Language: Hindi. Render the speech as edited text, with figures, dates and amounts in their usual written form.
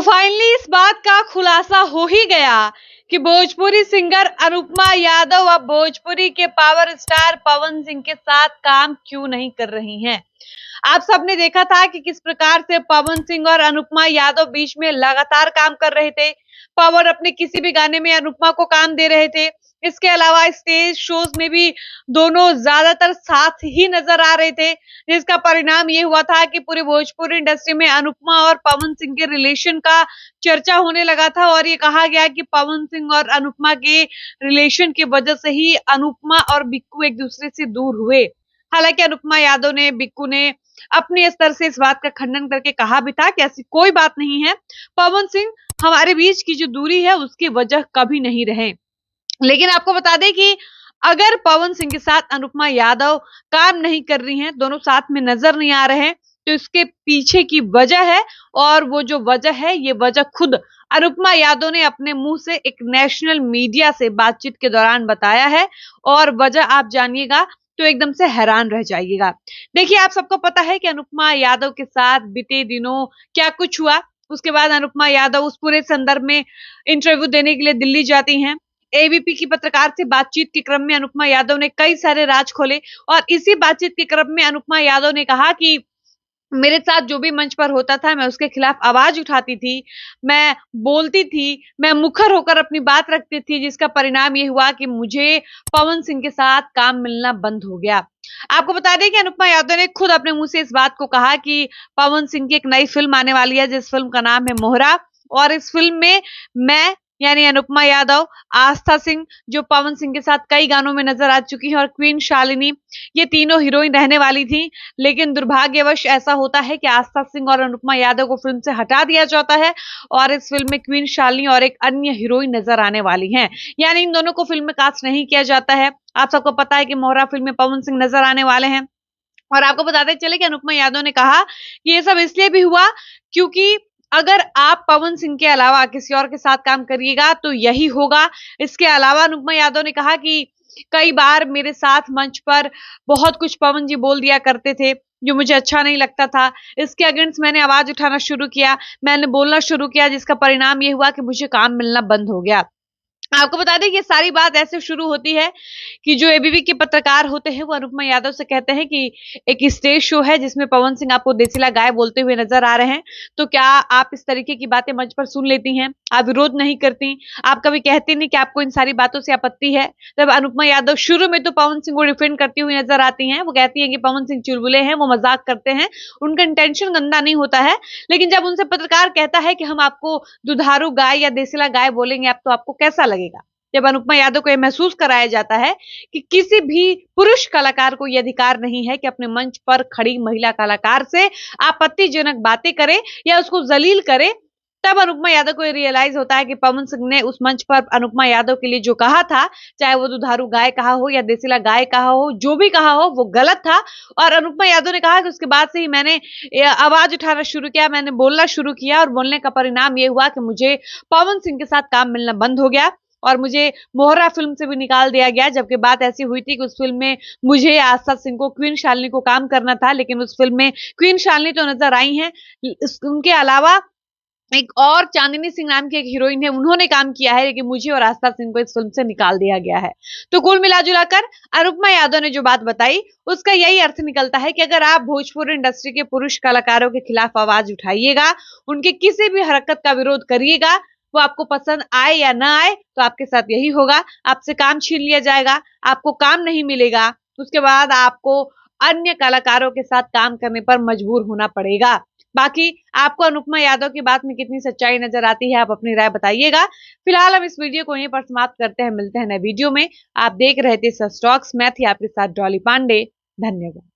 फाइनली इस बात का खुलासा हो ही गया कि भोजपुरी सिंगर अनुपमा यादव अब भोजपुरी के पावर स्टार पवन सिंह के साथ काम क्यों नहीं कर रही हैं। आप सबने देखा था कि किस प्रकार से पवन सिंह और अनुपमा यादव बीच में लगातार काम कर रहे थे। पवन अपने किसी भी गाने में अनुपमा को काम दे रहे थे। इसके अलावा स्टेज शोज में भी दोनों ज्यादातर साथ ही नजर आ रहे थे, जिसका परिणाम ये हुआ था कि पूरी भोजपुरी इंडस्ट्री में अनुपमा और पवन सिंह के रिलेशन का चर्चा होने लगा था और ये कहा गया कि पवन सिंह और अनुपमा के रिलेशन की वजह से ही अनुपमा और बिक्कू एक दूसरे से दूर हुए। हालांकि अनुपमा यादव ने बिक्कू ने अपने स्तर से इस बात का खंडन करके कहा भी था कि ऐसी कोई बात नहीं है, पवन सिंह हमारे बीच की जो दूरी है उसकी वजह कभी नहीं रहे। लेकिन आपको बता दें कि अगर पवन सिंह के साथ अनुपमा यादव काम नहीं कर रही हैं, दोनों साथ में नजर नहीं आ रहे हैं, तो इसके पीछे की वजह है और वो जो वजह है ये वजह खुद अनुपमा यादव ने अपने मुंह से एक नेशनल मीडिया से बातचीत के दौरान बताया है और वजह आप जानिएगा तो एकदम से हैरान रह जाइएगा। देखिए, आप सबको पता है कि अनुपमा यादव के साथ बीते दिनों क्या कुछ हुआ। उसके बाद अनुपमा यादव उस पूरे संदर्भ में इंटरव्यू देने के लिए दिल्ली जाती हैं। एबीपी की पत्रकार से बातचीत के क्रम में अनुपमा यादव ने कई सारे राज खोले और इसी बातचीत के क्रम में अनुपमा यादव ने कहा कि मेरे साथ जो भी मंच पर होता था मैं उसके खिलाफ आवाज उठाती थी, मैं बोलती थी, मैं मुखर होकर अपनी बात रखती थी, जिसका परिणाम ये हुआ कि मुझे पवन सिंह के साथ काम मिलना बंद हो गया। आपको बता दें कि अनुपमा यादव ने खुद अपने मुंह से इस बात को कहा कि पवन सिंह की एक नई फिल्म आने वाली है, जिस फिल्म का नाम है मोहरा, और इस फिल्म में मैं यानी अनुपमा यादव, आस्था सिंह जो पवन सिंह के साथ कई गानों में नजर आ चुकी हैं और क्वीन शालिनी, ये तीनों हीरोइन रहने वाली थी। लेकिन दुर्भाग्यवश ऐसा होता है कि आस्था सिंह और अनुपमा यादव को फिल्म से हटा दिया जाता है और इस फिल्म में क्वीन शालिनी और एक अन्य हीरोइन नजर आने वाली हैं, यानी इन दोनों को फिल्म में कास्ट नहीं किया जाता है। आप सबको पता है कि मोहरा फिल्म में पवन सिंह नजर आने वाले हैं और आपको बताते चले कि अनुपमा यादव ने कहा कि ये सब इसलिए भी हुआ क्योंकि अगर आप पवन सिंह के अलावा किसी और के साथ काम करिएगा तो यही होगा। इसके अलावा अनुपमा यादव ने कहा कि कई बार मेरे साथ मंच पर बहुत कुछ पवन जी बोल दिया करते थे जो मुझे अच्छा नहीं लगता था। इसके अगेंस्ट मैंने आवाज उठाना शुरू किया, मैंने बोलना शुरू किया, जिसका परिणाम ये हुआ कि मुझे काम मिलना बंद हो गया। आपको बता दें कि सारी बात ऐसे शुरू होती है कि जो एबीपी के पत्रकार होते हैं वो अनुपमा यादव से कहते हैं कि एक स्टेज शो है जिसमें पवन सिंह आपको देसीला गाय बोलते हुए नजर आ रहे हैं, तो क्या आप इस तरीके की बातें मंच पर सुन लेती हैं, आप विरोध नहीं करती, आप कभी कहती नहीं कि आपको इन सारी बातों से आपत्ति है। तब अनुपमा यादव शुरू में तो पवन सिंह को डिफेंड करती हुई नजर आती हैं, वो कहती हैं कि पवन सिंह चुलबुले हैं, वो मजाक करते हैं, उनका इंटेंशन गंदा नहीं होता है। लेकिन जब उनसे पत्रकार कहता है कि हम आपको दुधारू गाय या देसीला गाय बोलेंगे आप, तो आपको कैसा लगेगा। जब अनुपमा यादव को यह महसूस कराया जाता है कि किसी भी पुरुष कलाकार को यह अधिकार नहीं है कि अपने मंच पर खड़ी महिला कलाकार से आपत्तिजनक बातें करे या उसको जलील करे, तब अनुपमा यादव को रियलाइज होता है कि पवन सिंह ने उस मंच पर अनुपमा यादव के लिए जो कहा था, चाहे वो दुधारू गाय कहा हो या देसीला गाय कहा हो, जो भी कहा हो वो गलत था। और अनुपमा यादव ने कहा कि उसके बाद से ही मैंने आवाज उठाना शुरू किया, मैंने बोलना शुरू किया और बोलने का परिणाम ये हुआ कि मुझे पवन सिंह के साथ काम मिलना बंद हो गया और मुझे मोहरा फिल्म से भी निकाल दिया गया। जबकि बात ऐसी हुई थी कि उस फिल्म में मुझे आस्था सिंह को क्वीन शालिनी को काम करना था, लेकिन उस फिल्म में क्वीन शालिनी तो नजर आई हैं, उनके अलावा एक और चांदनी सिंह नाम की एक हीरोइन है, उन्होंने काम किया है, लेकिन मुझे और आस्था सिंह को इस फिल्म से निकाल दिया गया है। तो कुल मिलाजुलाकर अनुपमा यादव ने जो बात बताई उसका यही अर्थ निकलता है कि अगर आप भोजपुरी इंडस्ट्री के पुरुष कलाकारों के खिलाफ आवाज उठाइएगा, उनके किसी भी हरकत का विरोध करिएगा, वो आपको पसंद आए या ना आए, तो आपके साथ यही होगा, आपसे काम छीन लिया जाएगा, आपको काम नहीं मिलेगा, उसके बाद आपको अन्य कलाकारों के साथ काम करने पर मजबूर होना पड़ेगा। बाकी आपको अनुपमा यादव की बात में कितनी सच्चाई नजर आती है, आप अपनी राय बताइएगा। फिलहाल हम इस वीडियो को यहीं पर समाप्त करते हैं, मिलते हैं नए वीडियो में। आप देख रहे थे सच टॉक्स, मैं थी आपके साथ डॉली पांडे। धन्यवाद।